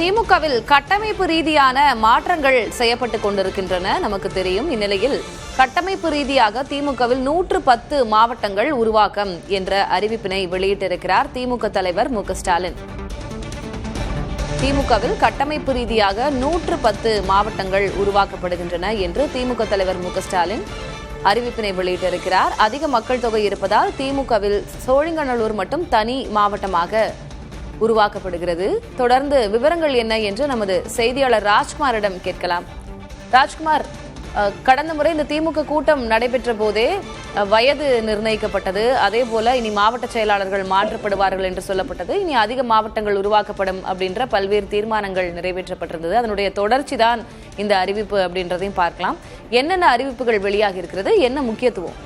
திமுகவில் கட்டமைப்பு ரீதியான மாற்றங்கள் செய்யப்பட்டு கொண்டிருக்கின்றன நமக்கு தெரியும். இந்நிலையில் கட்டமைப்பு ரீதியாக திமுகவில் 110 மாவட்டங்கள் உருவாக்கம் என்ற அறிவிப்பினை வெளியிட்டிருக்கிறார் திமுக தலைவர் மு.க.ஸ்டாலின். திமுகவில் கட்டமைப்பு ரீதியாக 110 மாவட்டங்கள் உருவாக்கப்படுகின்றன என்று திமுக தலைவர் மு.க.ஸ்டாலின் அறிவிப்பினை வெளியிட்டிருக்கிறார். அதிக மக்கள் தொகை இருப்பதால் திமுகவில் சோழிங்கநல்லூர் மட்டும் தனி மாவட்டமாக உருவாக்கப்படுகிறது. தொடர்ந்து விவரங்கள் என்ன என்று நமது செய்தியாளர் ராஜ்குமாரிடம் கேட்கலாம். ராஜ்குமார், கடந்த முறை இந்த திமுக கூட்டம் நடைபெற்ற போதே வயது நிர்ணயிக்கப்பட்டது, அதே போல இனி மாவட்ட செயலாளர்கள் மாற்றப்படுவார்கள் என்று சொல்லப்பட்டது, இனி அதிக மாவட்டங்கள் உருவாக்கப்படும் அப்படின்ற பல்வேறு தீர்மானங்கள் நிறைவேற்றப்பட்டிருந்தது. அதனுடைய தொடர்ச்சி தான் இந்த அறிவிப்பு அப்படின்றதையும் பார்க்கலாம். என்னென்ன அறிவிப்புகள் வெளியாகி இருக்கிறது, என்ன முக்கியத்துவம்?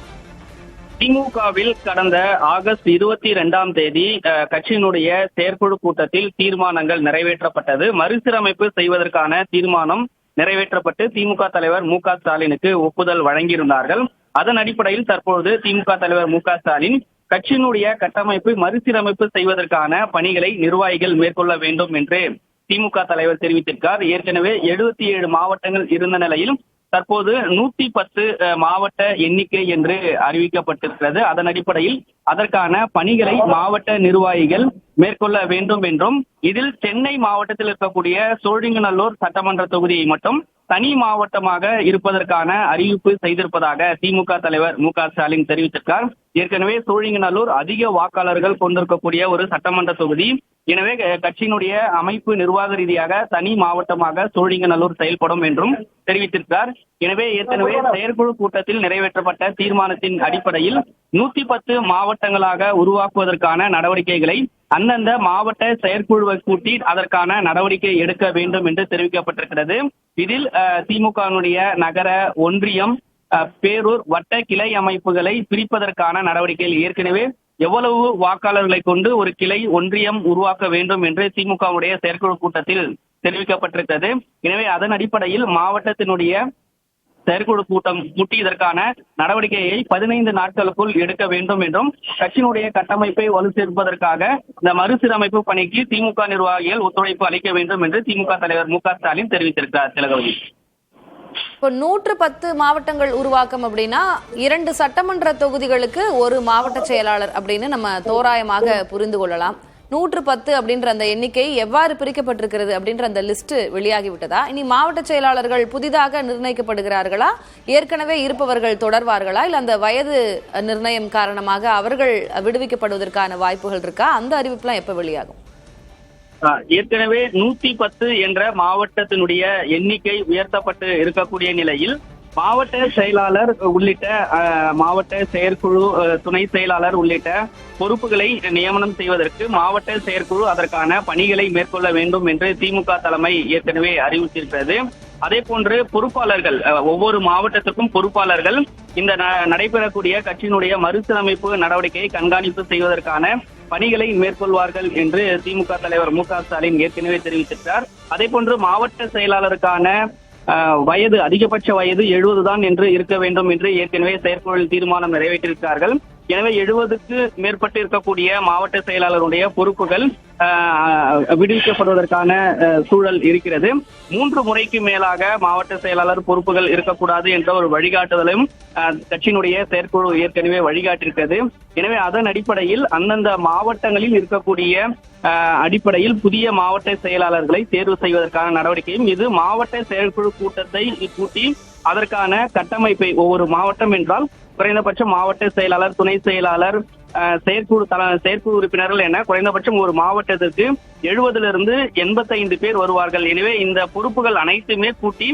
திமுகவில் கடந்த ஆகஸ்ட் 22ஆம் தேதி கட்சியினுடைய செயற்குழு கூட்டத்தில் தீர்மானங்கள் நிறைவேற்றப்பட்டது. மறுசீரமைப்பு செய்வதற்கான தீர்மானம் நிறைவேற்றப்பட்டு திமுக தலைவர் மு.க.ஸ்டாலினுக்கு ஒப்புதல் வழங்கியிருந்தார்கள். அதன் அடிப்படையில் தற்பொழுது திமுக தலைவர் மு.க.ஸ்டாலின் கட்சியினுடைய கட்டமைப்பு மறுசீரமைப்பு செய்வதற்கான பணிகளை நிர்வாகிகள் மேற்கொள்ள வேண்டும் என்று திமுக தலைவர் தெரிவித்திருக்கார். ஏற்கனவே 77 மாவட்டங்கள் இருந்த நிலையில் தற்போது 110 மாவட்ட எண்ணிக்கை என்று அறிவிக்கப்பட்டிருக்கிறது. அதன் அடிப்படையில் அதற்கான பணிகளை மாவட்ட நிர்வாகிகள் மேற்கொள்ள வேண்டும் என்றும், இதில் சென்னை மாவட்டத்தில் இருக்கக்கூடிய சோழிங்கநல்லூர் சட்டமன்ற தொகுதியை மட்டும் தனி மாவட்டமாக இருப்பதற்கான அறிவிப்பு செய்திருப்பதாக திமுக தலைவர் மு.க.ஸ்டாலின் தெரிவித்திருக்கார். ஏற்கனவே சோழிங்கநல்லூர் அதிக வாக்காளர்கள் கொண்டிருக்கக்கூடிய ஒரு சட்டமன்ற தொகுதி. எனவே கட்சியினுடைய அமைப்பு நிர்வாக ரீதியாக தனி மாவட்டமாக சோழிங்கநல்லூர் செயல்படும் என்றும் தெரிவித்திருக்கிறார். எனவே ஏற்கனவே செயற்குழு கூட்டத்தில் நிறைவேற்றப்பட்ட தீர்மானத்தின் அடிப்படையில் 110 மாவட்டங்களாக உருவாக்குவதற்கான நடவடிக்கைகளை அந்தந்த மாவட்ட செயற்குழுவை கூட்டி அதற்கான நடவடிக்கை எடுக்க வேண்டும் என்று தெரிவிக்கப்பட்டிருக்கிறது. இதில் திமுகவினுடைய நகர, ஒன்றியம், பேரூர், வட்ட கிளை அமைப்புகளை பிரிப்பதற்கான நடவடிக்கைகள் ஏற்கனவே எவ்வளவு வாக்காளர்களை கொண்டு ஒரு கிளை ஒன்றியம் உருவாக்க வேண்டும் என்று திமுகவுடைய செயற்குழு கூட்டத்தில் தெரிவிக்கப்பட்டிருக்கிறது. எனவே அதன் அடிப்படையில் மாவட்டத்தினுடைய செயற்குழு கூட்டம் கூட்டி இதற்கான நடவடிக்கையை 15 நாட்களுக்குள் எடுக்க வேண்டும் என்றும், கட்சியினுடைய கட்டமைப்பை வலு சேர்ப்பதற்காக இந்த மறுசீரமைப்பு பணிக்கு திமுக நிர்வாகிகள் ஒத்துழைப்பு அளிக்க வேண்டும் என்று திமுக தலைவர் மு.க.ஸ்டாலின் தெரிவித்திருக்கிறார். திலகவதி, இப்போ 110 மாவட்டங்கள் உருவாக்கம் அப்படின்னா 2 சட்டமன்ற தொகுதிகளுக்கு ஒரு மாவட்ட செயலாளர் அப்படின்னு நம்ம தோராயமாக புரிந்து கொள்ளலாம். 110 அப்படின்ற அந்த எண்ணிக்கை எவ்வாறு பிரிக்கப்பட்டிருக்கிறது அப்படின்ற அந்த லிஸ்ட் வெளியாகி விட்டதா? இனி மாவட்ட செயலாளர்கள் புதிதாக நிர்ணயிக்கப்படுகிறார்களா, ஏற்கனவே இருப்பவர்கள் தொடர்வார்களா, இல்ல அந்த வயது நிர்ணயம் காரணமாக அவர்கள் விடுவிக்கப்படுவதற்கான வாய்ப்புகள் இருக்கா? அந்த அறிவிப்புலாம் எப்ப வெளியாகும்? ஏற்கனவே 110 என்ற மாவட்டத்தினுடைய எண்ணிக்கை உயர்த்தப்பட்டு இருக்கக்கூடிய நிலையில் மாவட்ட செயலாளர் உள்ளிட்ட மாவட்ட செயற்குழு, துணை செயலாளர் உள்ளிட்ட பொறுப்புகளை நியமனம் செய்வதற்கு மாவட்ட செயற்குழு அதற்கான பணிகளை மேற்கொள்ள வேண்டும் என்று திமுக தலைமை ஏற்கனவே அறிவித்திருக்கிறது. அதே போன்று பொறுப்பாளர்கள், ஒவ்வொரு மாவட்டத்திற்கும் பொறுப்பாளர்கள் இந்த நடைபெறக்கூடிய கட்சியினுடைய மறுசீரமைப்பு நடவடிக்கையை கண்காணிப்பு செய்வதற்கான பணிகளை மேற்கொள்வார்கள் என்று திமுக தலைவர் மு.க.ஸ்டாலின் ஏற்கனவே தெரிவித்திருக்கிறார். அதே போன்று மாவட்ட செயலாளருக்கான வயது, அதிகபட்ச வயது 70 தான் என்று இருக்க வேண்டும் என்று ஏற்கனவே செயற்குழுவில் தீர்மானம் நிறைவேற்றியிருக்கிறார்கள். எனவே 70க்கு மேற்பட்டு இருக்கக்கூடிய மாவட்ட செயலாளருடைய பொறுப்புகள் விடுவிக்கப்படுவதற்கான சூழல் இருக்கிறது. 3 முறைக்கு மேலாக மாவட்ட செயலாளர் பொறுப்புகள் இருக்கக்கூடாது என்ற ஒரு வழிகாட்டுதலும் கட்சியினுடைய செயற்குழு ஏற்கனவே வழிகாட்டியிருக்கிறது. எனவே அதன் அடிப்படையில் அந்தந்த மாவட்டங்களில் இருக்கக்கூடிய அடிப்படையில் புதிய மாவட்ட செயலாளர்களை தேர்வு செய்வதற்கான நடவடிக்கையும், இது மாவட்ட செயற்குழு கூட்டத்தை கூட்டி அதற்கான கட்டமைப்பை, ஒவ்வொரு மாவட்டம் என்றால் குறைந்தபட்சம் மாவட்ட செயலாளர், துணை செயலாளர், செயற்குழு உறுப்பினர்கள் என குறைந்தபட்சம் ஒரு மாவட்டத்திற்கு 70லிருந்து 85 பேர் வருவார்கள். எனவே இந்த பொறுப்புகள் அனைத்துமே கூட்டி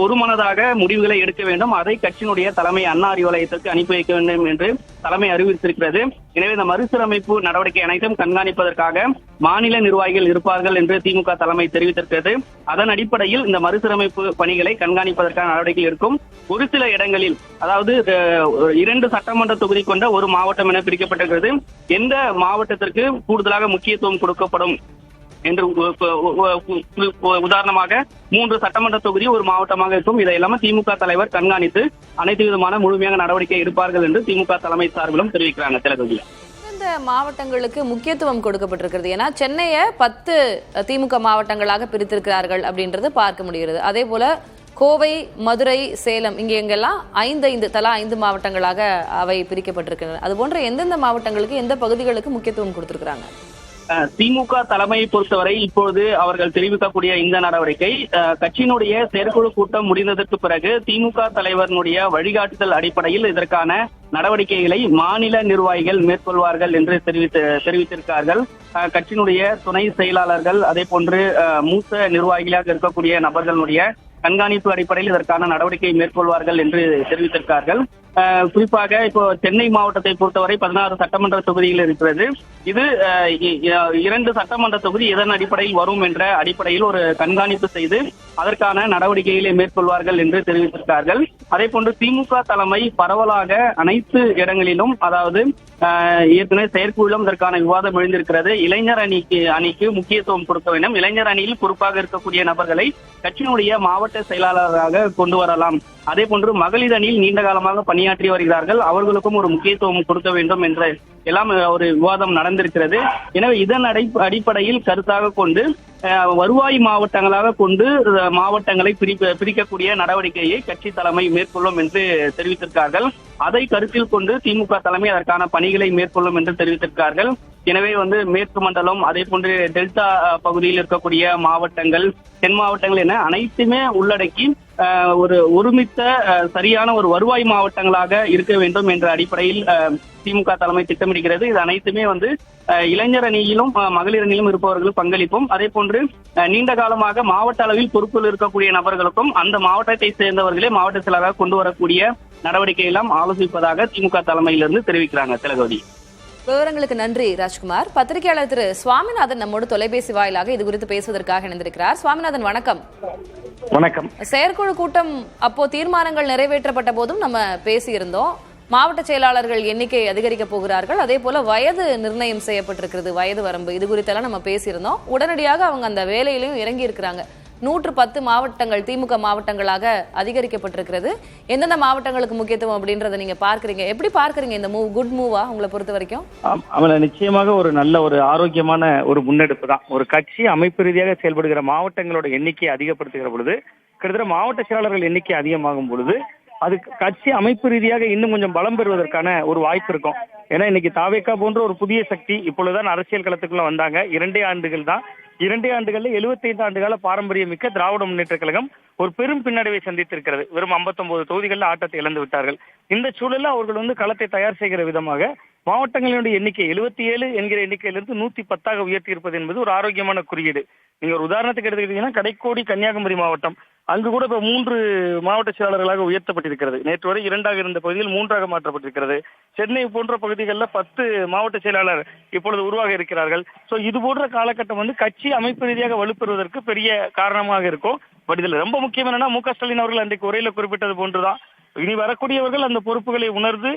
ஒருமனதாக முடிவுகளை எடுக்க வேண்டும். அதை கட்சியினுடைய தலைமை அண்ணா அறிவாலயத்திற்கு அனுப்பி வைக்க வேண்டும் என்று தலைமை அறிவித்திருக்கிறது. எனவே இந்த மறுசீரமைப்பு நடவடிக்கை அனைத்தும் கண்காணிப்பதற்காக மாநில நிர்வாகிகள் இருப்பார்கள் என்று திமுக தலைமை தெரிவித்திருக்கிறது. அதன் அடிப்படையில் இந்த மறுசீரமைப்பு பணிகளை கண்காணிப்பதற்கான நடவடிக்கை இருக்கும். ஒரு சில இடங்களில், அதாவது 2 சட்டமன்ற தொகுதி கொண்ட ஒரு மாவட்டம் என பிரிக்கப்பட்டிருக்கிறது. எந்த மாவட்டத்திற்கு கூடுதலாக முக்கியத்துவம் கொடுக்கப்படும் என்று உதாரணமாக 3 சட்டமன்ற தொகுதி ஒரு மாவட்டமாக இருக்கும். இதையெல்லாம் திமுக தலைவர் கண்காணித்து அனைத்து விதமான முழுமையான நடவடிக்கை எடுப்பார்கள் என்று திமுக தலைமை சார்பிலும் தெரிவிக்கிறாங்க. திலகவதி, இந்த மாவட்டங்களுக்கு முக்கியத்துவம் கொடுக்கப்பட்டிருக்கிறது? ஏன்னா சென்னையை 10 திமுக மாவட்டங்களாக பிரித்திருக்கிறார்கள் அப்படின்றது பார்க்க முடிகிறது. அதே போல கோவை, மதுரை, சேலம் எங்கெல்லாம் 5 தலா 5 மாவட்டங்களாக அவை பிரிக்கப்பட்டிருக்கின்றன. அது போன்ற எந்தெந்த மாவட்டங்களுக்கு எந்த பகுதிகளுக்கு முக்கியத்துவம் கொடுத்திருக்கிறாங்க? திமுக தலைமையை பொறுத்தவரை இப்போது அவர்கள் தெரிவிக்கக்கூடிய இந்த நடவடிக்கை கட்சியினுடைய செயற்குழு கூட்டம் முடிந்ததற்கு பிறகு திமுக தலைவர்களுடைய வழிகாட்டுதல் அடிப்படையில் இதற்கான நடவடிக்கைகளை மாநில நிர்வாகிகள் மேற்கொள்வார்கள் என்று தெரிவித்திருக்கிறார்கள். கட்சியினுடைய துணை செயலாளர்கள் அதே போன்று மூத்த நிர்வாகிகளாக இருக்கக்கூடிய நபர்களுடைய கண்காணிப்பு அடிப்படையில் இதற்கான நடவடிக்கை மேற்கொள்வார்கள் என்று தெரிவித்திருக்கிறார்கள். குறிப்பாக இப்போ சென்னை மாவட்டத்தை பொறுத்தவரை 16 சட்டமன்ற தொகுதிகள் இருக்கிறது. இது 2 சட்டமன்ற தொகுதி இதன் அடிப்படையில் வரும் என்ற அடிப்படையில் ஒரு கண்காணிப்பு செய்து அதற்கான நடவடிக்கைகளை மேற்கொள்வார்கள் என்று தெரிவித்திருக்கிறார்கள். அதே போன்று திமுக தலைமை பரவலாக அனைத்து இடங்களிலும், அதாவது ஏற்கனவே செயற்குழும் இதற்கான விவாதம் எழுந்திருக்கிறது. இளைஞர் அணிக்கு முக்கியத்துவம் கொடுக்க வேண்டும். இளைஞர் அணியில் பொறுப்பாக இருக்கக்கூடிய நபர்களை கட்சியினுடைய மாவட்ட செயலாளராக கொண்டு வரலாம். அதே போன்று மகளிர் அணியில் நீண்ட காலமாக பணியாற்றி வருகிறார்கள், அவர்களுக்கும் ஒரு முக்கியத்துவம் கொடுக்க வேண்டும் என்ற எல்லாம் ஒரு விவாதம் நடந்திருக்கிறது. எனவே இதன் அடிப்படையில் கருத்தாக கொண்டு வருவாய் மாவட்டங்களாக கொண்டு மாவட்டங்களை பிரிக்கக்கூடிய நடவடிக்கையை கட்சி தலைமை மேற்கொள்ளும் என்று தெரிவித்திருக்கிறார்கள். அதை கருத்தில் கொண்டு திமுக தலைமை அதற்கான பணிகளை மேற்கொள்ளும் என்று தெரிவித்திருக்கிறார்கள். எனவே மேற்கு மண்டலம் அதே போன்று டெல்டா பகுதியில் இருக்கக்கூடிய மாவட்டங்கள், தென் மாவட்டங்கள் என அனைத்துமே உள்ளடக்கி ஒரு ஒருமித்த சரியான ஒரு வருவாய் மாவட்டங்களாக இருக்க வேண்டும் என்ற அடிப்படையில் திமுக தலைமை திட்டமிடுகிறது. இது அனைத்துமே இளைஞர் அணியிலும் மகளிர் அணியிலும் இருப்பவர்கள் பங்களிப்பும், அதே போன்று நீண்ட காலமாக மாவட்ட அளவில் பொறுப்பில் இருக்கக்கூடிய நபர்களுக்கும் அந்த மாவட்டத்தை சேர்ந்தவர்களே மாவட்ட செயலராக கொண்டு வரக்கூடிய நடவடிக்கை எல்லாம் ஆலோசிப்பதாக திமுக தலைமையிலிருந்து தெரிவிக்கிறாங்க. திலகவதி, விவரங்களுக்கு நன்றி ராஜ்குமார். பத்திரிகையாளர் திரு சுவாமிநாதன் நம்மோடு தொலைபேசி வாயிலாக இது குறித்து பேசுவதற்காக இணைந்திருக்கிறார். சுவாமிநாதன், வணக்கம். வணக்கம். செயற்குழு கூட்டம் அப்போ தீர்மானங்கள் நிறைவேற்றப்பட்ட போதும் நம்ம பேசியிருந்தோம். மாவட்ட செயலாளர்கள் எண்ணிக்கை அதிகரிக்க போகிறார்கள், அதே போல வயது நிர்ணயம் செய்யப்பட்டிருக்கிறது, வயது வரம்பு, இது குறித்தெல்லாம் நம்ம பேசியிருந்தோம். உடனடியாக அவங்க அந்த வேலையிலையும் இறங்கி இருக்கிறாங்க. 110 மாவட்டங்கள் திமுக மாவட்டங்களாக அதிகரிக்கப்பட்டிருக்கிறது. எந்தெந்த மாவட்டங்களுக்கு முக்கியத்துவம் அப்படின்றத நீங்க பார்க்கறீங்க, எப்படி பார்க்கறீங்க இந்த மூவ்? குட் மூவா உங்களை பொறுத்த வரைக்கும்? நிச்சயமாக ஒரு நல்ல ஒரு ஆரோக்கியமான ஒரு முன்னெடுப்பு தான். ஒரு கட்சி அமைப்பு ரீதியாக செயல்படுகிற மாவட்டங்களோட எண்ணிக்கையை அதிகப்படுத்துகிற பொழுது, கிட்டத்தட்ட மாவட்ட செயலாளர்கள் எண்ணிக்கை அதிகமாகும் பொழுது அது கட்சி அமைப்பு ரீதியாக இன்னும் கொஞ்சம் பலம் பெறுவதற்கான ஒரு வாய்ப்பு இருக்கும். ஏன்னா இன்னைக்கு தாவேக்கா போன்ற ஒரு புதிய சக்தி இப்பொழுதுதான் அரசியல் களத்துக்குள்ள வந்தாங்க. 2 ஆண்டுகள் தான். 2 ஆண்டுகள்ல 75 ஆண்டுகால பாரம்பரியம் மிக்க திராவிட முன்னேற்ற கழகம் ஒரு பெரும் பின்னடைவை சந்தித்திருக்கிறது. வெறும் 59 தொகுதிகளில் ஆட்டத்தை இழந்து விட்டார்கள். இந்த சூழலில் அவர்கள் களத்தை தயார் செய்கிற விதமாக மாவட்டங்களினுடைய எண்ணிக்கை 77 என்கிற எண்ணிக்கையிலிருந்து 110 உயர்த்தி இருப்பது என்பது ஒரு ஆரோக்கியமான குறியீடு. நீங்க ஒரு உதாரணத்துக்கு எடுத்துக்கிட்டீங்கன்னா கடைக்கோடி கன்னியாகுமரி மாவட்டம், அங்கு கூட இப்ப 3 மாவட்ட செயலாளர்களாக உயர்த்தப்பட்டிருக்கிறது. நேற்று வரை 2ஆக இருந்த பகுதியில் 3ஆக மாற்றப்பட்டிருக்கிறது. சென்னை போன்ற பகுதிகளில் 10 மாவட்ட செயலாளர் இப்பொழுது உருவாக இருக்கிறார்கள். சோ இது போன்ற காலகட்டம் கட்சி அமைப்பு ரீதியாக வலுப்பெறுவதற்கு பெரிய காரணமாக இருக்கும். பட் இதுல ரொம்ப முக்கியம் என்னன்னா, மு க ஸ்டாலின் அவர்கள் அன்றைக்கு உரையில குறிப்பிட்டது போன்றுதான், இனி வரக்கூடியவர்கள் அந்த பொறுப்புகளை உணர்ந்து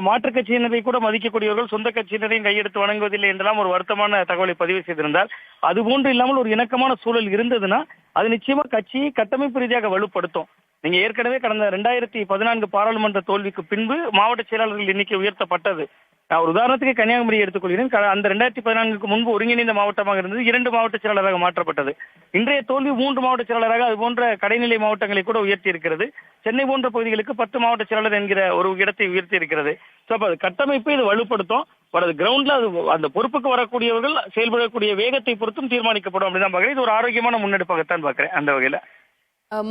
மாற்றுக் கட்சியினரை கூட மதிக்கக்கூடியவர்கள் சொந்த கட்சியினரையும் கையெடுத்து வணங்குவதில்லை என்றெல்லாம் ஒரு வருத்தமான தகவலை பதிவு செய்திருந்தார். அதுபோன்று இல்லாமல் ஒரு இணக்கமான சூழல் இருந்ததுன்னா அது நிச்சயமா கட்சியை கட்டமைப்பு ரீதியாக வலுப்படுத்தும். நீங்க ஏற்கனவே கடந்த 2014 பாராளுமன்ற தோல்விக்கு பின்பு மாவட்ட செயலாளர்கள் எண்ணிக்கை உயர்த்தப்பட்டது. நான் ஒரு உதாரணத்துக்கு கன்னியாகுமரி எடுத்துக்கொள்கிறேன். அந்த 2014க்கு முன்பு ஒருங்கிணைந்த மாவட்டமாக இருந்தது, 2 மாவட்ட செயலாளராக மாற்றப்பட்டது. இன்றைய தோல்வி 3 மாவட்ட செயலாளராக அது போன்ற கடைநிலை மாவட்டங்களை கூட உயர்த்தி இருக்கிறது. சென்னை போன்ற பகுதிகளுக்கு 10 மாவட்ட செயலாளர் என்கிற ஒரு இடத்தை உயர்த்தி இருக்கிறது. கட்டமைப்பை இது வலுப்படுத்தும். கிரவுண்ட்ல அந்த பொறுப்புக்கு வரக்கூடியவர்கள் செயல்படக்கூடிய வேகத்தை பொறுத்தும் தீர்மானிக்கப்படும் அப்படின்னு பாக்குறேன். இது ஒரு ஆரோக்கியமான முன்னெடுப்பாகத்தான் பாக்குறேன். அந்த வகையில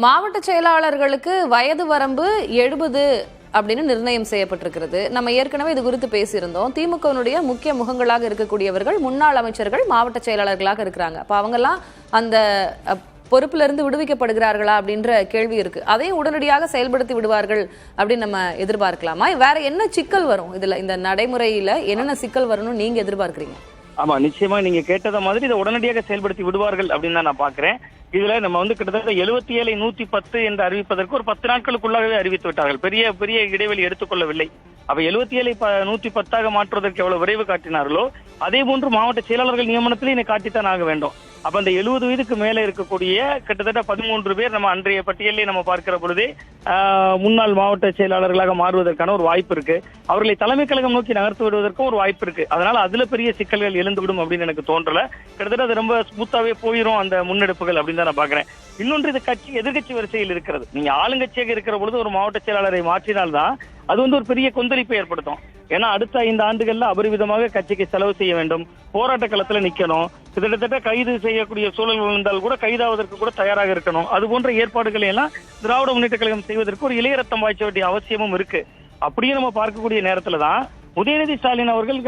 மாவட்ட செயலாளர்களுக்கு வயது வரம்பு 70 அப்படின்னு நிர்ணயம் செய்யப்பட்டிருக்கிறது. நம்ம ஏற்கனவே இது குறித்து பேசியிருந்தோம். திமுகவினுடைய முக்கிய முகங்களாக இருக்கக்கூடியவர்கள் முன்னாள் அமைச்சர்கள் மாவட்ட செயலாளர்களாக இருக்கிறாங்க. அப்ப அவங்கெல்லாம் அந்த பொறுப்புல இருந்து விடுவிக்கப்படுகிறார்களா அப்படின்ற கேள்வி இருக்கு. அதையும் உடனடியாக செயல்படுத்தி விடுவார்கள் அப்படின்னு நம்ம எதிர்பார்க்கலாமா? வேற என்ன சிக்கல் வரும் இதுல? இந்த நடைமுறையில என்னென்ன சிக்கல் வரும்னு நீங்க எதிர்பார்க்கிறீங்க? ஆமா, நிச்சயமா நீங்க கேட்டத மாதிரி இதை உடனடியாக செயல்படுத்தி விடுவார்கள் அப்படின்னு தான் நான் பாக்குறேன். இதுல நம்ம கிட்டத்தட்ட 77 110 என்று அறிவிப்பதற்கு ஒரு 10 நாட்களுக்குள்ளாகவே அறிவித்து விட்டார்கள். பெரிய இடைவெளி எடுத்துக்கொள்ளவில்லை. அப்ப 77 110 மாற்றுவதற்கு எவ்வளவு விரைவு காட்டினார்களோ அதே போன்று மாவட்ட செயலாளர்கள் நியமனத்திலே என்னை காட்டித்தான் ஆக வேண்டும். அப்ப அந்த 70 வயதுக்கு மேல இருக்கக்கூடிய கிட்டத்தட்ட 13 பேர் நம்ம அன்றைய பட்டியலில் நம்ம பார்க்கிற பொழுதே முன்னாள் மாவட்ட செயலாளர்களாக மாறுவதற்கான ஒரு வாய்ப்பு இருக்கு. அவர்களை தலைமை கழகம் நோக்கி நகர்த்து விடுவதற்கும் ஒரு வாய்ப்பு இருக்கு. அதனால அதுல பெரிய சிக்கல்கள் எழுந்துவிடும் அப்படின்னு எனக்கு தோன்றல. கிட்டத்தட்ட அது ரொம்ப ஸ்மூத்தாவே போயிடும் அந்த முன்னெடுப்புகள் அப்படின்னு தான் நான் பாக்குறேன். இன்னொன்று, இது எதிர்கட்சி வரிசையில் இருக்கிறது. நீங்க ஆளுங்கட்சியாக இருக்கிற பொழுது ஒரு மாவட்ட செயலாளரை மாற்றினால்தான் அது ஒரு பெரிய கொந்தளிப்பை ஏற்படுத்தும். ஏன்னா அடுத்த 5 ஆண்டுகள்ல அபரிவிதமாக கட்சிக்கு செலவு செய்ய வேண்டும், போராட்ட களத்துல நிக்கணும், கிட்டத்தட்ட கைது செய்யக்கூடிய சூழல் இருந்தால் கூட கைதாவதற்கு கூட தயாராக இருக்கணும். அது போன்ற ஏற்பாடுகளை எல்லாம் திராவிட முன்னேற்ற கழகம் செய்வதற்கு ஒரு இளைய ரத்தம் பாய்ச்ச வேண்டிய அவசியமும் இருக்கு. அப்படியே நம்ம பார்க்கக்கூடிய நேரத்துலதான் உதயநிதி ஸ்டாலின் அவர்கள்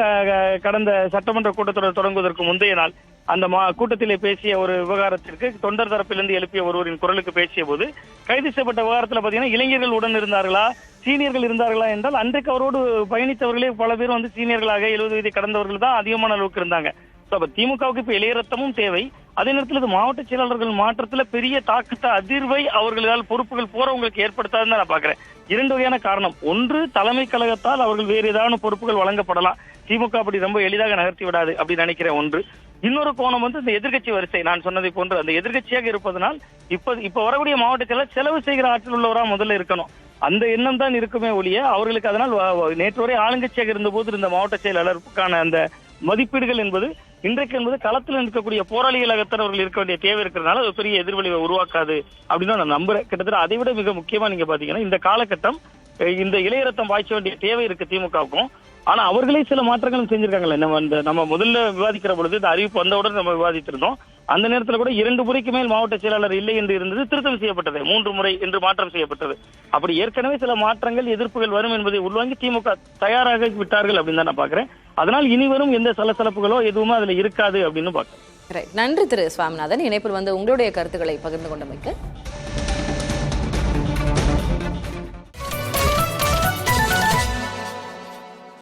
கடந்த சட்டமன்ற கூட்டத்தொடர் தொடங்குவதற்கு முந்தைய நாள் அந்த கூட்டத்திலே பேசிய ஒரு விவகாரத்திற்கு தொண்டர் தரப்பிலிருந்து எழுப்பிய ஒருவரின் குரலுக்கு பேசிய போது கைது செய்யப்பட்ட விவகாரத்துல பாத்தீங்கன்னா இளைஞர்கள் உடன் இருந்தார்களா, சீனியர்கள் இருந்தார்களா என்றால் அன்றைக்கு அவரோடு பயணித்தவர்களே பல பேர் சீனியர்களாக 70 வயதை கடந்தவர்கள் தான் அதிகமான அளவுக்கு இருந்தாங்க. அப்ப திமுகவுக்கு இப்ப இளைய ரத்தமும் தேவை. அதே நேரத்தில் இது மாவட்ட செயலாளர்கள் மாற்றத்துல பெரிய தாக்கத்தை அதிர்வை அவர்களால் பொறுப்புகள் போறவங்களுக்கு ஏற்படுத்தாதுன்னு நான் பாக்குறேன். 2 வகையான காரணம். ஒன்று, தலைமை கழகத்தால் அவர்கள் வேறு ஏதாவது பொறுப்புகள் வழங்கப்படலாம். திமுக அப்படி ரொம்ப எளிதாக நகர்த்தி விடாது அப்படின்னு நினைக்கிறேன். ஒன்று. இன்னொரு கோணம் இந்த எதிர்கட்சி வரிசை நான் சொன்னதை போன்று அந்த எதிர்கட்சியாக இருப்பதனால் இப்ப வரக்கூடிய மாவட்ட செயலர் செலவு செய்கிற ஆற்றல் உள்ளவரா முதல்ல இருக்கணும். அந்த எண்ணம் தான் இருக்குமே ஒழிய அவர்களுக்கு அதனால் நேற்று வரை ஆளுங்கட்சியாக இருந்த போது இருந்த மாவட்ட செயலாளருக்கான அந்த மதிப்பீடுகள் என்பது இன்றைக்கு என்பது களத்தில் இருக்கக்கூடிய போராளிகளாகத்தான் அவர்கள் இருக்க வேண்டிய தேவை இருக்கிறதுனால அது பெரிய எதிர்விளைவை உருவாக்காது அப்படின்னு நான் நம்புறேன். கிட்டத்தட்ட அதை விட மிக முக்கியமா நீங்க பாத்தீங்கன்னா இந்த காலகட்டம் இந்த இளைய ரத்தம் பாய்ச்ச வேண்டிய தேவை இருக்கு திமுகவுக்கும். ஆனா அவர்களே சில மாற்றங்களும் செஞ்சிருக்காங்கல்ல. நம்ம முதல்ல விவாதிக்கிற பொழுது இந்த அறிவிப்பு வந்தவுடன் நம்ம விவாதித்திருந்தோம். அந்த நேரத்தில் கூட 2 முறைக்கு மேல் மாவட்ட செயலாளர் இல்லை என்று இருந்தது, திருத்தம் செய்யப்பட்டது. 3 முறை என்று மாற்றம் செய்யப்பட்டது. அப்படி ஏற்கனவே சில மாற்றங்கள் எதிர்ப்புகள் வரும் என்பதை உள்வாங்கி திமுக தயாராக விட்டார்கள் அப்படின்னு தான் நான் பாக்குறேன். அதனால் இனி வரும் எந்த சலசலப்புகளோ எதுவுமே அதுல இருக்காது அப்படின்னு பாக்குறேன். நன்றி திரு சுவாமிநாதன், இணைப்பில் உங்களுடைய கருத்துக்களை பகிர்ந்து கொண்டமைக்கு.